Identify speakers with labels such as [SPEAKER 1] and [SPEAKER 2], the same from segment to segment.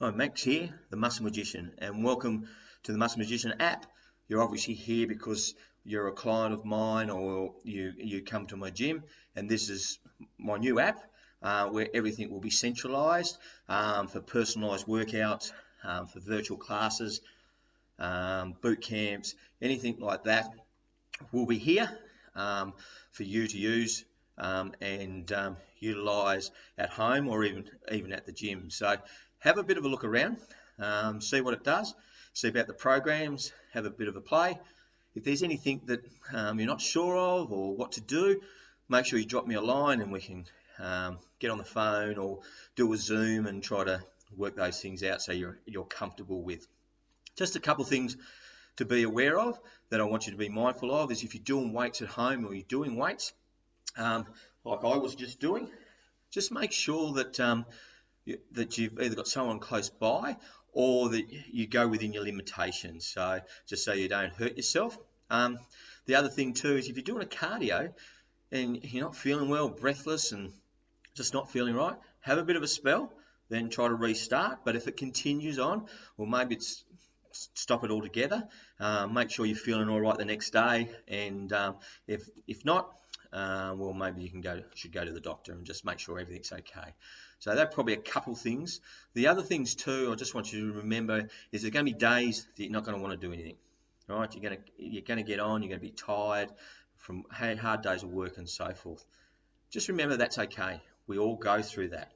[SPEAKER 1] Hi, Max here, the Muscle Magician, and welcome to the Muscle Magician app. You're obviously here because you're a client of mine or you come to my gym, and this is my new app where everything will be centralized for personalized workouts, for virtual classes, boot camps, anything like that will be here for you to use and utilize at home or even at the gym. So have a bit of a look around, see what it does, see about the programs, have a bit of a play. If there's anything that you're not sure of or what to do, make sure you drop me a line and we can get on the phone or do a Zoom and try to work those things out so you're comfortable with. Just a couple of things to be aware of that I want you to be mindful of is if you're doing weights at home or you're doing weights like I was just doing, just make sure that that you've either got someone close by or that you go within your limitations, so just so you don't hurt yourself. The other thing too is if you're doing a cardio and you're not feeling well, breathless and just not feeling right, have a bit of a spell, then try to restart. But if it continues on, well, maybe it's stop it altogether. Make sure you're feeling all right the next day, and if not, well, maybe you should go to the doctor and just make sure everything's okay. So that's probably a couple things. The other things too, I just want you to remember is there's going to be days that you're not going to want to do anything. All right, you're going to get on, you're going to be tired from hard days of work and so forth. Just remember that's okay. We all go through that.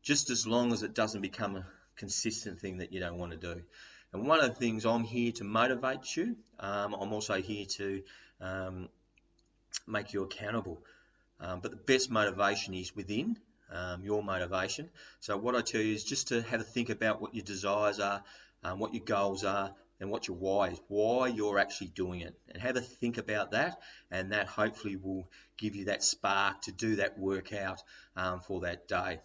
[SPEAKER 1] Just as long as it doesn't become a consistent thing that you don't want to do. And one of the things, I'm here to motivate you. I'm also here to make you accountable. But the best motivation is within your motivation. So what I tell you is just to have a think about what your desires are, what your goals are, and what your why is, why you're actually doing it. And have a think about that, and that hopefully will give you that spark to do that workout for that day.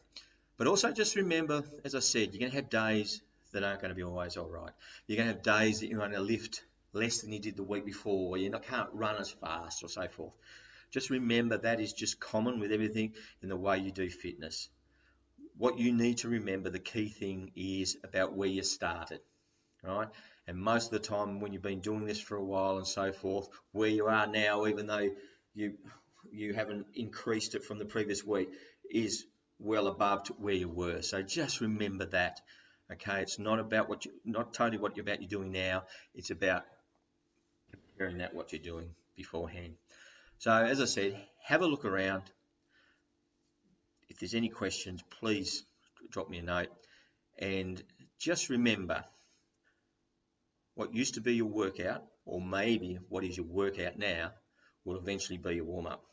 [SPEAKER 1] But also just remember, as I said, you're going to have days that aren't going to be always all right. You're going to have days that you're going to lift less than you did the week before, or you can't run as fast or so forth. Just remember that is just common with everything in the way you do fitness. What you need to remember, the key thing is about where you started, right? And most of the time when you've been doing this for a while and so forth, where you are now, even though you haven't increased it from the previous week, is well above to where you were. So just remember that. Okay, it's not about not totally what you're doing now. It's about comparing that what you're doing beforehand. So as I said, have a look around. If there's any questions, please drop me a note. And just remember, what used to be your workout, or maybe what is your workout now, will eventually be your warm-up.